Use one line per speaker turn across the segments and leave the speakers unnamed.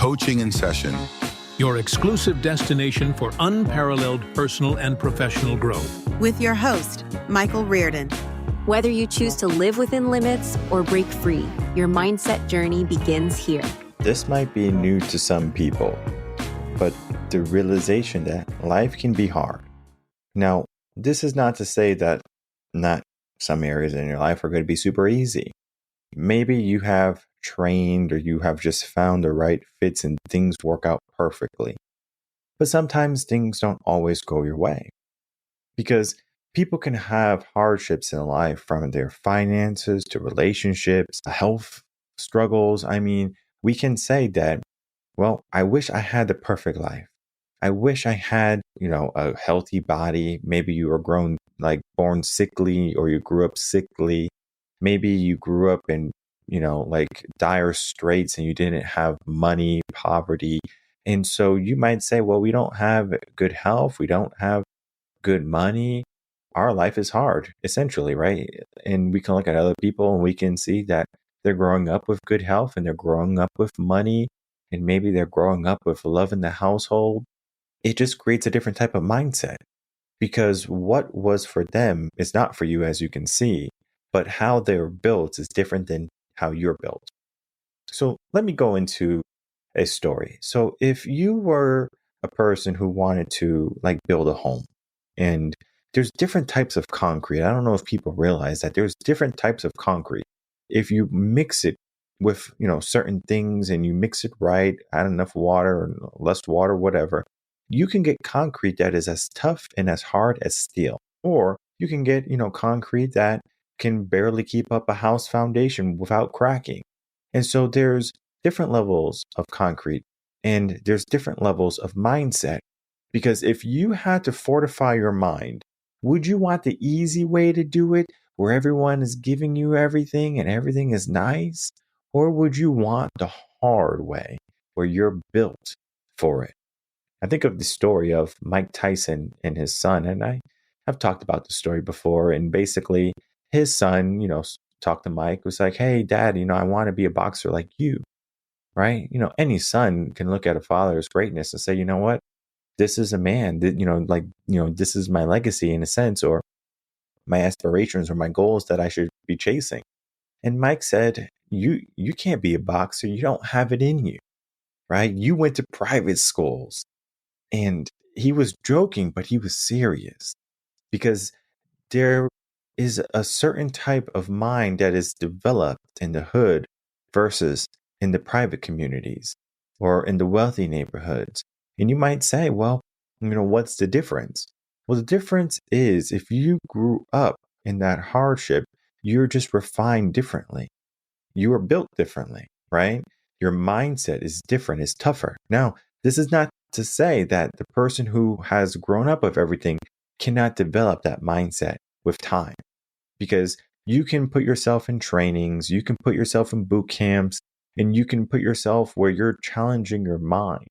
Coaching in Session,
your exclusive destination for unparalleled personal and professional growth.
With your host, Michael Rearden.
Whether you choose to live within limits or break free, your mindset journey begins here.
This might be new to some people, but the realization that life can be hard. Now, this is not to say that not some areas in your life are going to be super easy. Maybe you have trained or you have just found the right fits and things work out perfectly. But sometimes things don't always go your way because people can have hardships in life, from their finances to relationships, health struggles. I mean, we can say that, well, I wish I had the perfect life. I wish I had, a healthy body. Maybe you were born sickly, or you grew up sickly. Maybe you grew up in, dire straits and you didn't have money, poverty. And so you might say, well, we don't have good health. We don't have good money. Our life is hard, essentially, right? And we can look at other people and we can see that they're growing up with good health and they're growing up with money, and maybe they're growing up with love in the household. It just creates a different type of mindset, because what was for them is not for you, as you can see, but how they're built is different than how you're built. So let me go into a story. So if you were a person who wanted to build a home, and there's different types of concrete. I don't know if people realize that there's different types of concrete. If you mix it with, certain things and you mix it right, add enough water or less water, whatever, you can get concrete that is as tough and as hard as steel. Or you can get, concrete that can barely keep up a house foundation without cracking. And so there's different levels of concrete and there's different levels of mindset. Because if you had to fortify your mind, would you want the easy way to do it, where everyone is giving you everything and everything is nice? Or would you want the hard way, where you're built for it? I think of the story of Mike Tyson and his son, and I've talked about the story before. And basically, his son, talked to Mike, was like, "Hey, Dad, I want to be a boxer like you," right? Any son can look at a father's greatness and say, "You know what? This is a man that, this is my legacy in a sense, or my aspirations or my goals that I should be chasing." And Mike said, you can't be a boxer. You don't have it in you, right? You went to private schools. And he was joking, but he was serious, because there is a certain type of mind that is developed in the hood versus in the private communities or in the wealthy neighborhoods. And you might say, well, what's the difference? Well, the difference is, if you grew up in that hardship, you're just refined differently. You are built differently, right? Your mindset is different, it's tougher. Now, this is not to say that the person who has grown up with everything cannot develop that mindset with time, because you can put yourself in trainings, you can put yourself in boot camps, and you can put yourself where you're challenging your mind.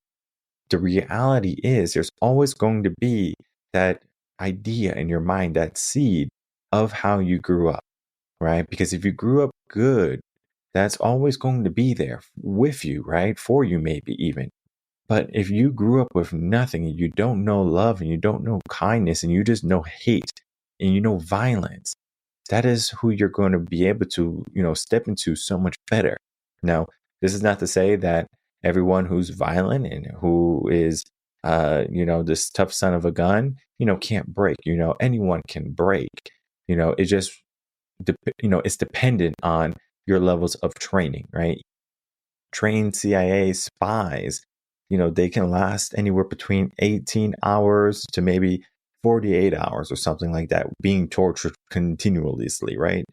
The reality is, there's always going to be that idea in your mind, that seed of how you grew up, right? Because if you grew up good, that's always going to be there with you, right? For you, maybe even. But if you grew up with nothing, and you don't know love, and you don't know kindness, and you just know hate, and you know violence, that is who you're going to be able to, step into so much better. Now, this is not to say that everyone who's violent and who is, this tough son of a gun, can't break. Anyone can break. It just, it's dependent on your levels of training, right? Trained CIA spies, they can last anywhere between 18 hours to maybe 48 hours or something like that, being tortured continuously, right?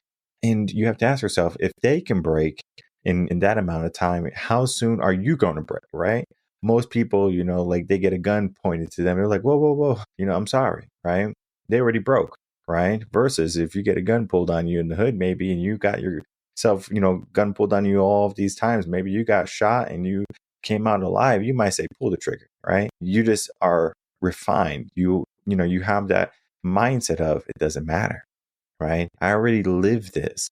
And you have to ask yourself, if they can break in that amount of time, how soon are you going to break, right? Most people, they get a gun pointed to them. They're like, whoa, whoa, whoa, I'm sorry, right? They already broke, right? Versus if you get a gun pulled on you in the hood, maybe, and you got yourself, gun pulled on you all of these times, maybe you got shot and you came out alive, you might say, pull the trigger, right? You just are refined. You have that mindset of, it doesn't matter, right? I already lived this.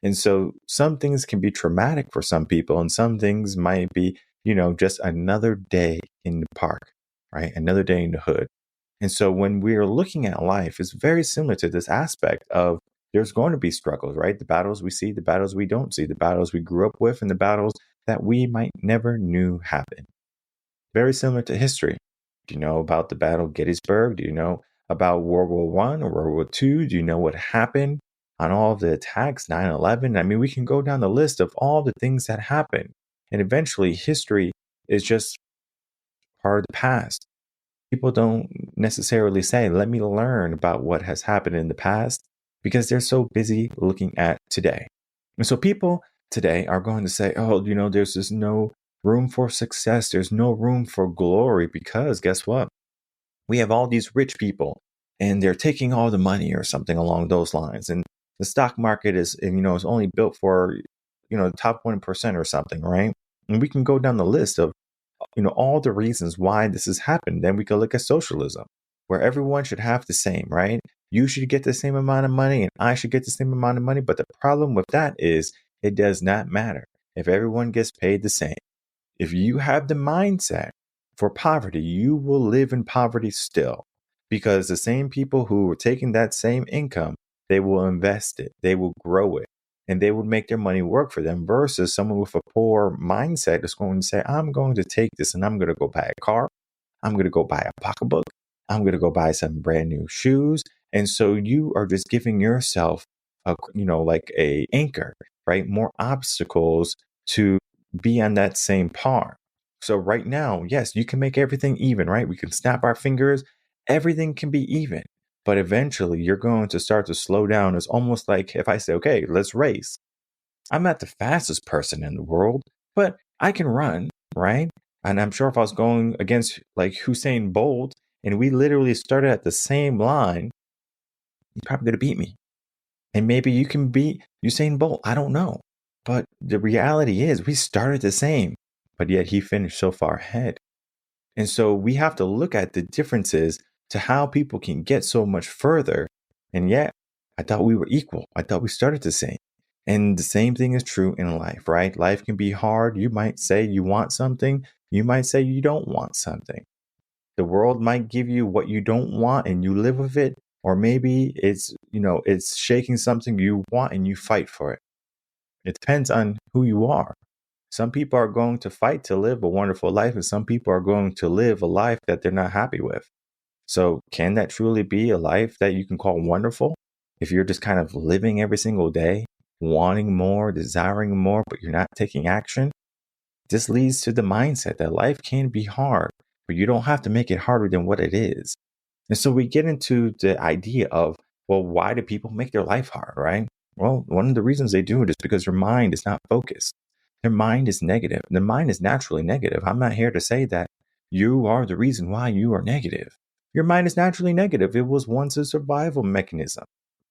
And so some things can be traumatic for some people, and some things might be, just another day in the park, right? Another day in the hood. And so when we're looking at life, it's very similar to this aspect of there's going to be struggles, right? The battles we see, the battles we don't see, the battles we grew up with, and the battles that we might never knew happen. Very similar to history. Do you know about the Battle of Gettysburg? Do you know about World War I or World War II? Do you know what happened on all of the attacks, 9/11? I mean, we can go down the list of all the things that happened. And eventually, history is just part of the past. People don't necessarily say, let me learn about what has happened in the past, because they're so busy looking at today. And so people today are going to say, oh, there's just no room for success. There's no room for glory, because guess what? We have all these rich people and they're taking all the money or something along those lines. And the stock market is only built for, the top 1% or something, right? And we can go down the list of all the reasons why this has happened. Then we could look at socialism, where everyone should have the same, right? You should get the same amount of money and I should get the same amount of money. But the problem with that is it does not matter if everyone gets paid the same. If you have the mindset for poverty, you will live in poverty still, because the same people who are taking that same income, they will invest it, they will grow it, and they would make their money work for them, versus someone with a poor mindset is going to say, I'm going to take this and I'm going to go buy a car. I'm going to go buy a pocketbook. I'm going to go buy some brand new shoes. And so you are just giving yourself like a anchor, right? More obstacles to be on that same par. So right now, yes, you can make everything even, right? We can snap our fingers. Everything can be even. But eventually you're going to start to slow down. It's almost like if I say, okay, let's race. I'm not the fastest person in the world, but I can run, right? And I'm sure if I was going against like Usain Bolt and we literally started at the same line, he's probably going to beat me. And maybe you can beat Usain Bolt. I don't know. But the reality is we started the same, but yet he finished so far ahead. And so we have to look at the differences to how people can get so much further. And yet I thought we were equal. I thought we started the same. And the same thing is true in life, right? Life can be hard. You might say you want something. You might say you don't want something. The world might give you what you don't want and you live with it. Or maybe it's shaking something you want and you fight for it. It depends on who you are. Some people are going to fight to live a wonderful life, and some people are going to live a life that they're not happy with. So can that truly be a life that you can call wonderful if you're just kind of living every single day, wanting more, desiring more, but you're not taking action? This leads to the mindset that life can be hard, but you don't have to make it harder than what it is. And so we get into the idea of, well, why do people make their life hard, right? Well, one of the reasons they do it is because their mind is not focused. Their mind is negative. Their mind is naturally negative. I'm not here to say that you are the reason why you are negative. Your mind is naturally negative. It was once a survival mechanism.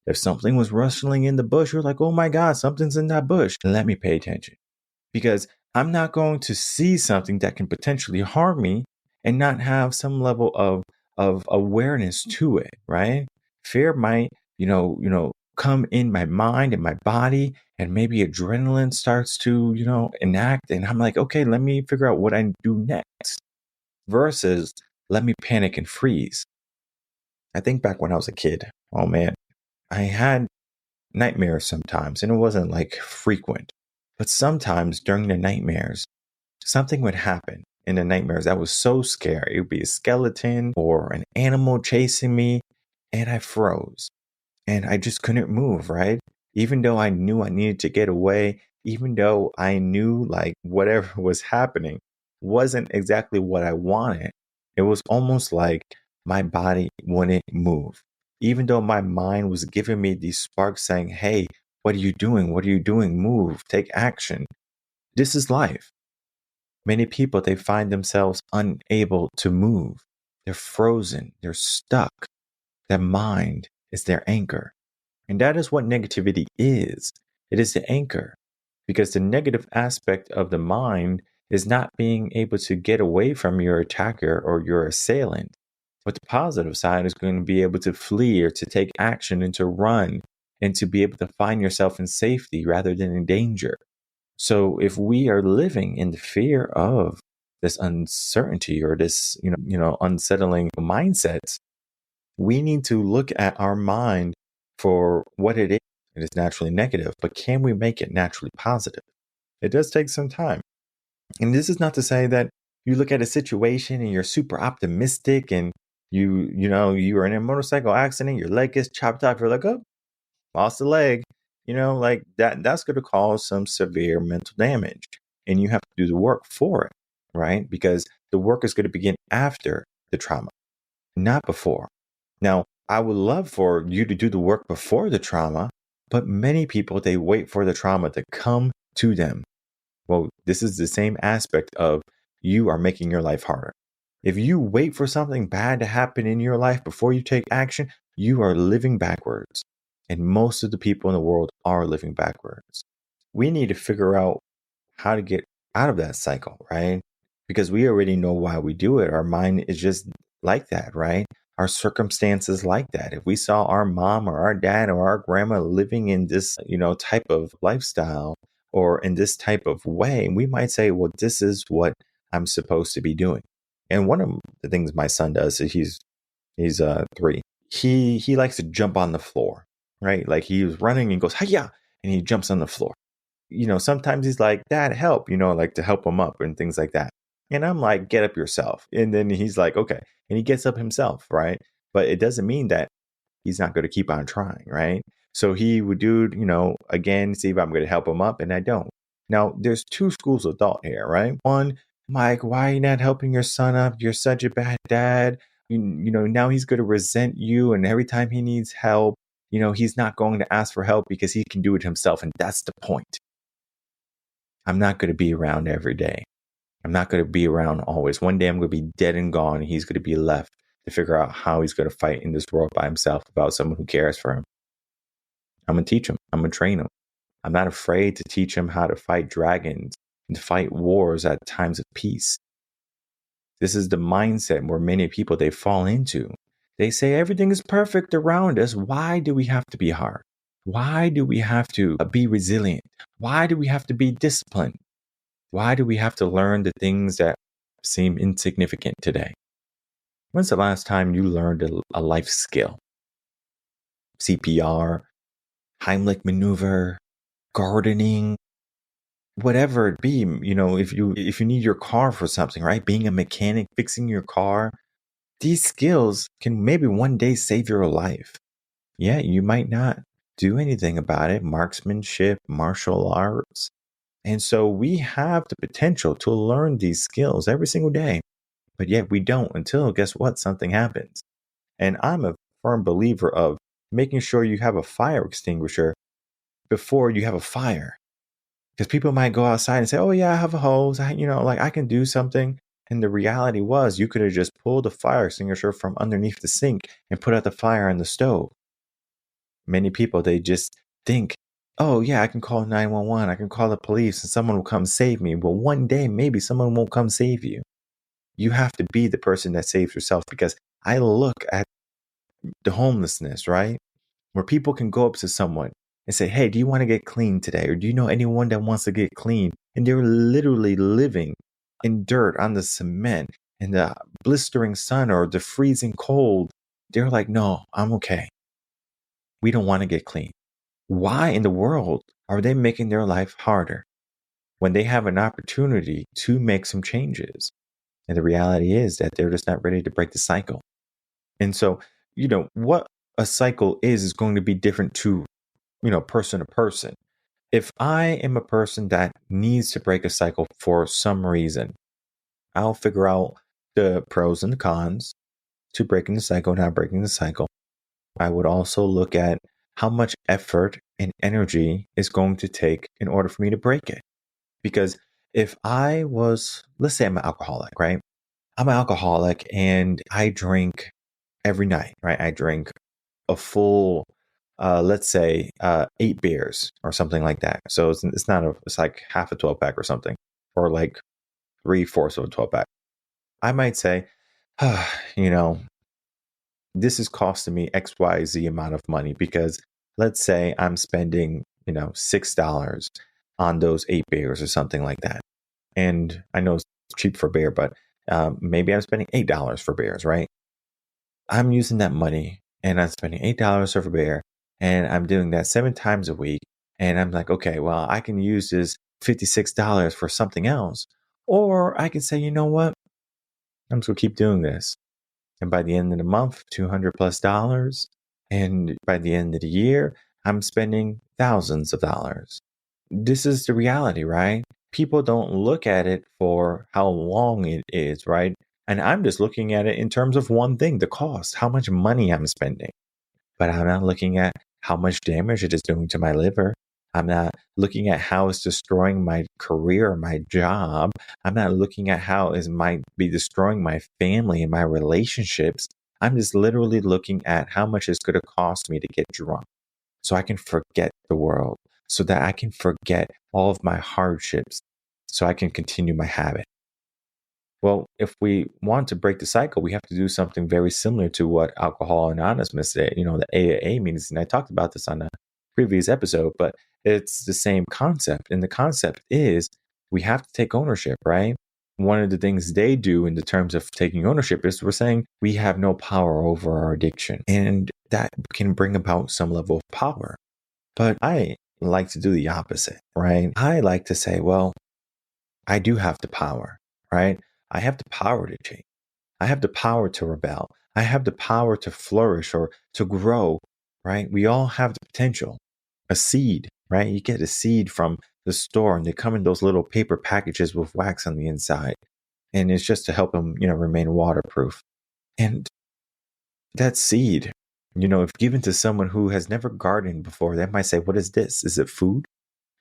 If something was rustling in the bush, you're like, oh my God, something's in that bush. Let me pay attention. Because I'm not going to see something that can potentially harm me and not have some level of awareness to it, right? Fear might, come in my mind and my body, and maybe adrenaline starts to, enact. And I'm like, okay, let me figure out what I do next versus let me panic and freeze. I think back when I was a kid, oh man, I had nightmares sometimes, and it wasn't like frequent, but sometimes during the nightmares, something would happen in the nightmares that was so scary. It would be a skeleton or an animal chasing me, and I froze. And I just couldn't move, right? Even though I knew I needed to get away, even though I knew like whatever was happening wasn't exactly what I wanted, it was almost like my body wouldn't move. Even though my mind was giving me these sparks saying, hey, what are you doing? What are you doing? Move, take action. This is life. Many people, they find themselves unable to move. They're frozen. They're stuck. Their mind is their anchor. And that is what negativity is. It is the anchor. Because the negative aspect of the mind is not being able to get away from your attacker or your assailant. But the positive side is going to be able to flee or to take action and to run and to be able to find yourself in safety rather than in danger. So if we are living in the fear of this uncertainty or this, unsettling mindsets, we need to look at our mind for what it is. It is naturally negative, but can we make it naturally positive? It does take some time. And this is not to say that you look at a situation and you're super optimistic and you are in a motorcycle accident, your leg gets chopped off, you're like, oh, lost a leg, like that's going to cause some severe mental damage. And you have to do the work for it, right? Because the work is going to begin after the trauma, not before. Now, I would love for you to do the work before the trauma, but many people, they wait for the trauma to come to them. Well, this is the same aspect of you are making your life harder. If you wait for something bad to happen in your life before you take action, you are living backwards. And most of the people in the world are living backwards. We need to figure out how to get out of that cycle, right? Because we already know why we do it. Our mind is just like that, right? Our circumstances like that. If we saw our mom or our dad or our grandma living in this, type of lifestyle or in this type of way, we might say, well, this is what I'm supposed to be doing. And one of the things my son does is he's 3. He likes to jump on the floor, right? Like he was running and goes, hiya, and he jumps on the floor. Sometimes he's like, Dad, help, like to help him up and things like that. And I'm like, get up yourself. And then he's like, okay. And he gets up himself, right? But it doesn't mean that he's not going to keep on trying, right? So he would do, again, see if I'm going to help him up, and I don't. Now, there's 2 schools of thought here, right? One, Mike, why are you not helping your son up? You're such a bad dad. Now he's going to resent you, and every time he needs help, he's not going to ask for help because he can do it himself, and that's the point. I'm not going to be around every day. I'm not going to be around always. One day I'm going to be dead and gone, and he's going to be left to figure out how he's going to fight in this world by himself without someone who cares for him. I'm going to teach him. I'm going to train him. I'm not afraid to teach him how to fight dragons and to fight wars at times of peace. This is the mindset where many people, they fall into. They say everything is perfect around us. Why do we have to be hard? Why do we have to be resilient? Why do we have to be disciplined? Why do we have to learn the things that seem insignificant today? When's the last time you learned a life skill? CPR, Heimlich maneuver, gardening, whatever it be. If you need your car for something, right? Being a mechanic, fixing your car, these skills can maybe one day save your life. Yeah, you might not do anything about it. Marksmanship, martial arts. And so we have the potential to learn these skills every single day, but yet we don't until, guess what, something happens. And I'm a firm believer of making sure you have a fire extinguisher before you have a fire. Because people might go outside and say, oh yeah, I have a hose, I can do something. And the reality was you could have just pulled a fire extinguisher from underneath the sink and put out the fire on the stove. Many people, they just think, oh yeah, I can call 911, I can call the police and someone will come save me. Well, one day, maybe someone won't come save you. You have to be the person that saves yourself, because I look at the homelessness, right? Where people can go up to someone and say, hey, do you want to get clean today? Or do you know anyone that wants to get clean? And they're literally living in dirt on the cement in the blistering sun or the freezing cold. They're like, no, I'm okay. We don't want to get clean. Why in the world are they making their life harder when they have an opportunity to make some changes? And the reality is that they're just not ready to break the cycle. And so, what a cycle is going to be different to, person to person. If I am a person that needs to break a cycle for some reason, I'll figure out the pros and the cons to breaking the cycle, not breaking the cycle. I would also look at how much effort and energy is going to take in order for me to break it. Because if I was, let's say I'm an alcoholic, right? I'm an alcoholic and I drink every night, right? I drink a full, let's say, 8 beers or something like that. So it's not it's like half a 12 pack or something, or like 3/4 of a 12 pack. I might say, this is costing me XYZ amount of money, because let's say I'm spending, $6 on those 8 beers or something like that. And I know cheap for beer, but maybe I'm spending $8 for beers, right? I'm using that money and I'm spending $8 for beer, and I'm doing that 7 times a week. And I'm like, okay, well, I can use this $56 for something else. Or I can say, you know what? I'm just going to keep doing this. And by the end of the month, $200+. And by the end of the year, I'm spending thousands of dollars. This is the reality, right? People don't look at it for how long it is, right? And I'm just looking at it in terms of one thing, the cost, how much money I'm spending. But I'm not looking at how much damage it is doing to my liver. I'm not looking at how it's destroying my career, my job. I'm not looking at how it might be destroying my family and my relationships. I'm just literally looking at how much it's going to cost me to get drunk so I can forget the world, so that I can forget all of my hardships, so I can continue my habit. Well, if we want to break the cycle, we have to do something very similar to what Alcohol Anonymous did, the AAA meetings. And I talked about this on a previous episode, but it's the same concept. And the concept is we have to take ownership, right? One of the things they do in the terms of taking ownership is we're saying we have no power over our addiction. And that can bring about some level of power. But I like to do the opposite, right? I like to say, well, I do have the power, right? I have the power to change. I have the power to rebel. I have the power to flourish or to grow, right? We all have the potential. A seed, right? You get a seed from the store and they come in those little paper packages with wax on the inside. And it's just to help them, remain waterproof. And that seed, if given to someone who has never gardened before, they might say, what is this? Is it food?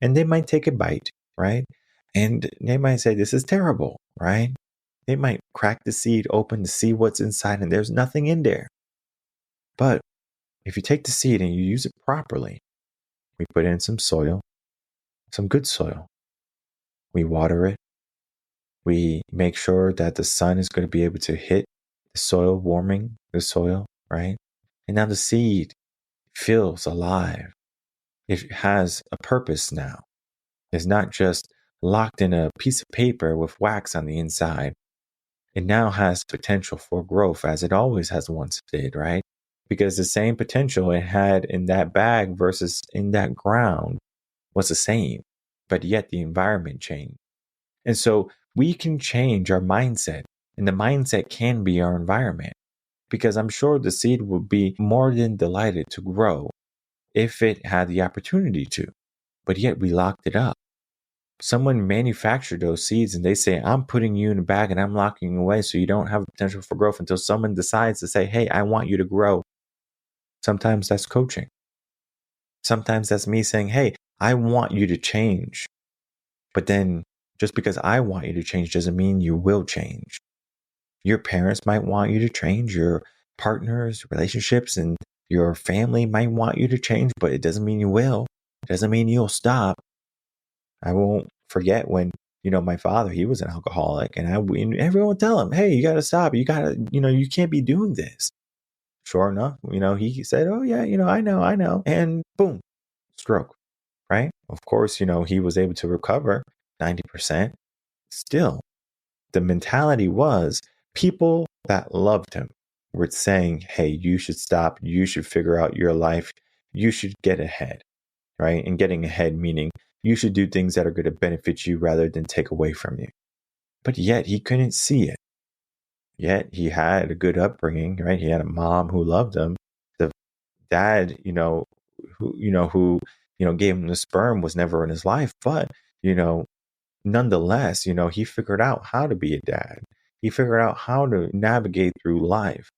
And they might take a bite, right? And they might say, this is terrible, right? They might crack the seed open to see what's inside, and there's nothing in there. But if you take the seed and you use it properly, we put in some soil, some good soil. We water it. We make sure that the sun is going to be able to hit the soil, warming the soil, right? And now the seed feels alive. It has a purpose now. It's not just locked in a piece of paper with wax on the inside. It now has potential for growth, as it always has once did, right? Because the same potential it had in that bag versus in that ground was the same, but yet the environment changed. And so we can change our mindset, and the mindset can be our environment, because I'm sure the seed would be more than delighted to grow if it had the opportunity to, but yet we locked it up. Someone manufactured those seeds and they say, I'm putting you in a bag and I'm locking you away so you don't have the potential for growth until someone decides to say, hey, I want you to grow. Sometimes that's coaching. Sometimes that's me saying, hey, I want you to change. But then just because I want you to change doesn't mean you will change. Your parents might want you to change, your partners, relationships, and your family might want you to change, but it doesn't mean you will. It doesn't mean you'll stop. I won't forget when, my father, he was an alcoholic, and everyone would tell him, hey, you got to stop. You got to, you can't be doing this. Sure enough, he said, oh yeah, I know. And boom, stroke, right? Of course, he was able to recover 90%. Still, the mentality was people that loved him were saying, hey, you should stop. You should figure out your life. You should get ahead, right? And getting ahead meaning you should do things that are going to benefit you rather than take away from you. But yet he couldn't see it. Yet he had a good upbringing, right? He had a mom who loved him. The dad, who gave him the sperm was never in his life. But, nonetheless, he figured out how to be a dad. He figured out how to navigate through life.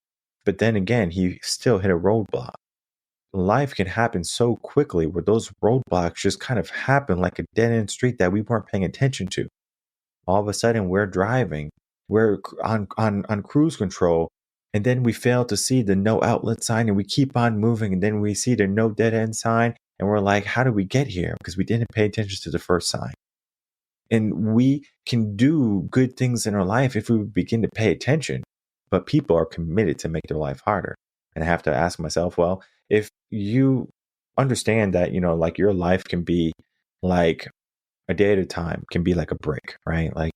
But then again, he still hit a roadblock. Life can happen so quickly where those roadblocks just kind of happen like a dead-end street that we weren't paying attention to. All of a sudden, we're driving, we're on cruise control, and then we fail to see the no outlet sign, and we keep on moving, and then we see the no dead-end sign, and we're like, how did we get here? Because we didn't pay attention to the first sign. And we can do good things in our life if we begin to pay attention, but people are committed to make their life harder. And I have to ask myself, well, if you understand that, like your life can be like a day at a time, can be like a brick, right? Like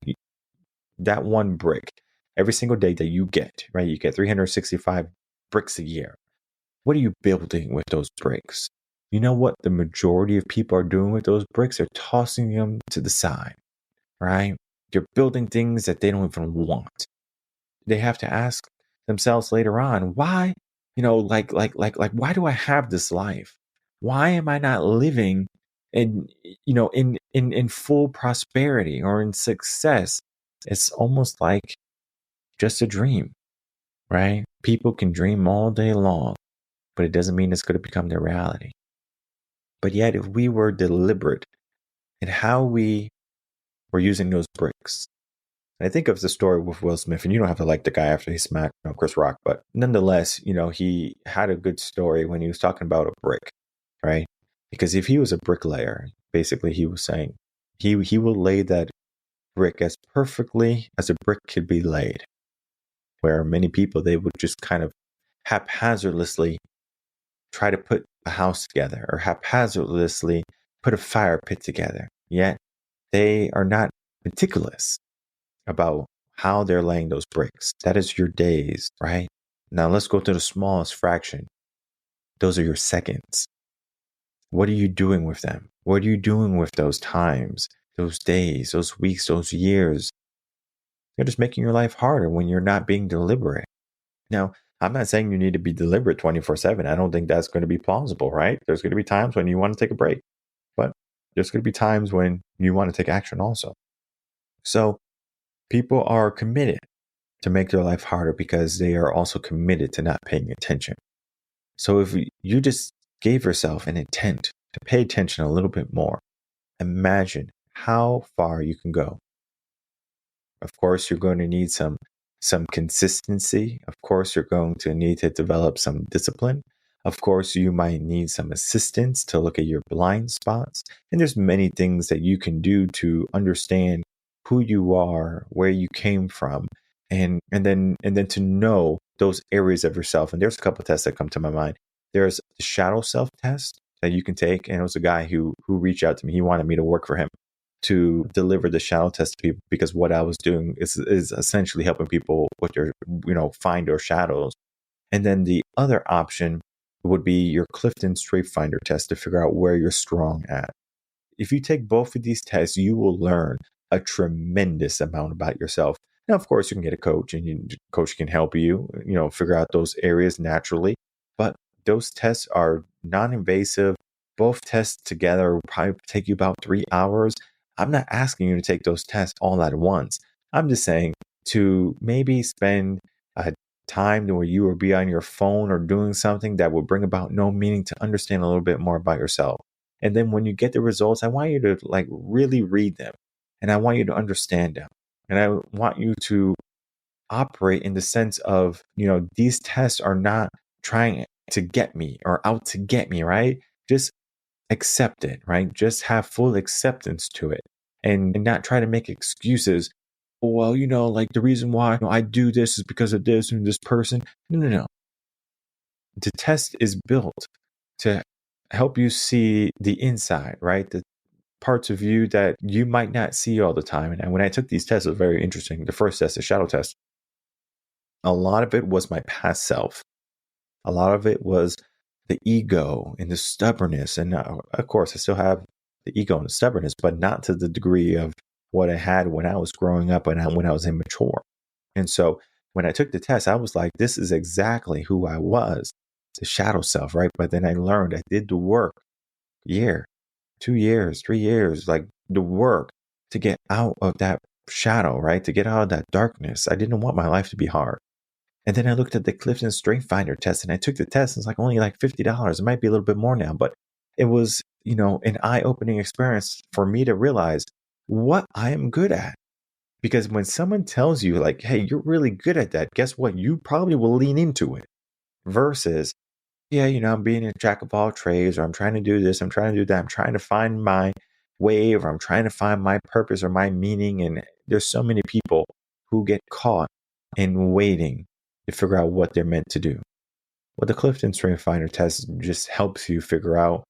that one brick every single day that you get, right? You get 365 bricks a year. What are you building with those bricks? You know what the majority of people are doing with those bricks? They're tossing them to the side, right? They're building things that they don't even want. They have to ask themselves later on, why, why do I have this life? Why am I not living in, in full prosperity or in success? It's almost like just a dream, right? People can dream all day long, but it doesn't mean it's going to become their reality. But yet, if we were deliberate in how we were using those bricks, and I think of the story with Will Smith, and you don't have to like the guy after he smacked Chris Rock, but nonetheless, he had a good story when he was talking about a brick, right? Because if he was a bricklayer, basically he was saying he will lay that brick as perfectly as a brick could be laid, where many people, they would just kind of haphazardly try to put a house together or haphazardly put a fire pit together. Yet they are not meticulous about how they're laying those bricks. That is your days, right? Now let's go to the smallest fraction. Those are your seconds. What are you doing with them? What are you doing with those times, those days, those weeks, those years? You're just making your life harder when you're not being deliberate. Now, I'm not saying you need to be deliberate 24/7. I don't think that's going to be plausible, right? There's going to be times when you want to take a break, but there's going to be times when you want to take action also. So people are committed to make their life harder because they are also committed to not paying attention. So if you just gave yourself an intent to pay attention a little bit more, imagine how far you can go. Of course, you're going to need some consistency. Of course, you're going to need to develop some discipline. Of course, you might need some assistance to look at your blind spots. And there's many things that you can do to understand who you are, where you came from, and then to know those areas of yourself. And there's a couple of tests that come to my mind. There's the shadow self test that you can take. And it was a guy who reached out to me. He wanted me to work for him to deliver the shadow test to people, because what I was doing is essentially helping people with their, find their shadows. And then the other option would be your Clifton Strength Finder test to figure out where you're strong at. If you take both of these tests, you will learn a tremendous amount about yourself. Now, of course, you can get a coach, and the coach can help you, figure out those areas naturally. But those tests are non-invasive. Both tests together will probably take you about 3 hours. I'm not asking you to take those tests all at once. I'm just saying to maybe spend a time where you will be on your phone or doing something that will bring about no meaning to understand a little bit more about yourself. And then when you get the results, I want you to really read them, and I want you to understand them. And I want you to operate in the sense of, these tests are not trying to get me or out to get me, right? Just accept it, right? Just have full acceptance to it, and not try to make excuses. Well, the reason why I do this is because of this and this person. No. The test is built to help you see the inside, right? The parts of you that you might not see all the time. And when I took these tests, it was very interesting. The first test, the shadow test, a lot of it was my past self. A lot of it was the ego and the stubbornness. And of course, I still have the ego and the stubbornness, but not to the degree of what I had when I was growing up and when I was immature. And so when I took the test, I was like, this is exactly who I was, the shadow self, right? But then I learned, I did the work, year, 2 years, 3 years, the work to get out of that shadow, right? To get out of that darkness. I didn't want my life to be hard. And then I looked at the Clifton Strength Finder test, and I took the test. It's only $50. It might be a little bit more now, but it was, an eye-opening experience for me to realize what I am good at. Because when someone tells you hey, you're really good at that, guess what? You probably will lean into it versus, yeah, I'm being a jack of all trades, or I'm trying to do this, I'm trying to do that. I'm trying to find my way, or I'm trying to find my purpose or my meaning. And there's so many people who get caught in waiting to figure out what they're meant to do. Well, the Clifton Strength Finder test just helps you figure out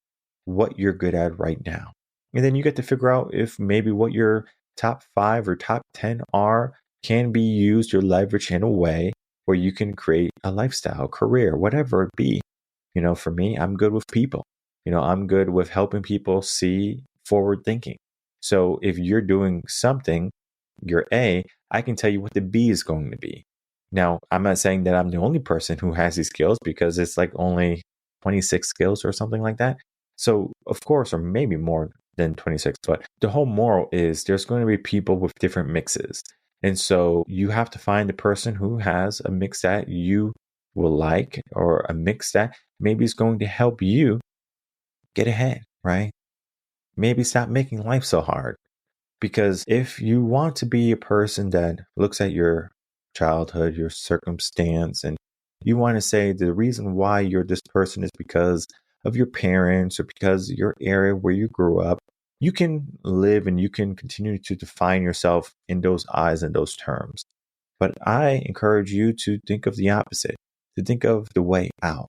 what you're good at right now. And then you get to figure out if maybe what your top 5 or top 10 are can be used or leveraged in a way where you can create a lifestyle, career, whatever it be. For me, I'm good with people. I'm good with helping people see forward thinking. So if you're doing something, your A, I can tell you what the B is going to be. Now, I'm not saying that I'm the only person who has these skills, because it's like only 26 skills or something like that. So of course, or maybe more than 26, but the whole moral is there's going to be people with different mixes. And so you have to find the person who has a mix that you will like, or a mix that maybe is going to help you get ahead, right? Maybe stop making life so hard. Because if you want to be a person that looks at your childhood, your circumstance, and you want to say the reason why you're this person is because of your parents or because your area where you grew up, you can live and you can continue to define yourself in those eyes and those terms. But I encourage you to think of the opposite, to think of the way out.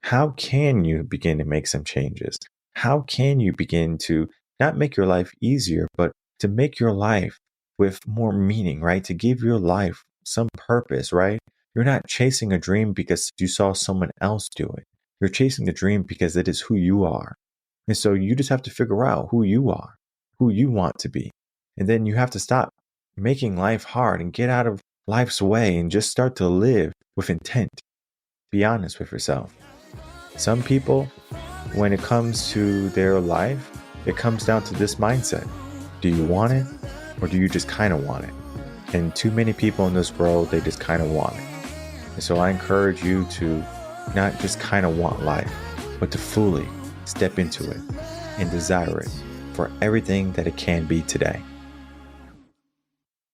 How can you begin to make some changes? How can you begin to not make your life easier, but to make your life with more meaning, right? To give your life some purpose, right? You're not chasing a dream because you saw someone else do it. You're chasing a dream because it is who you are. And so you just have to figure out who you are, who you want to be. And then you have to stop making life hard and get out of life's way and just start to live with intent. Be honest with yourself. Some people, when it comes to their life, it comes down to this mindset. Do you want it, or do you just kind of want it? And too many people in this world, they just kind of want it. And so I encourage you to not just kind of want life, but to fully step into it and desire it for everything that it can be today.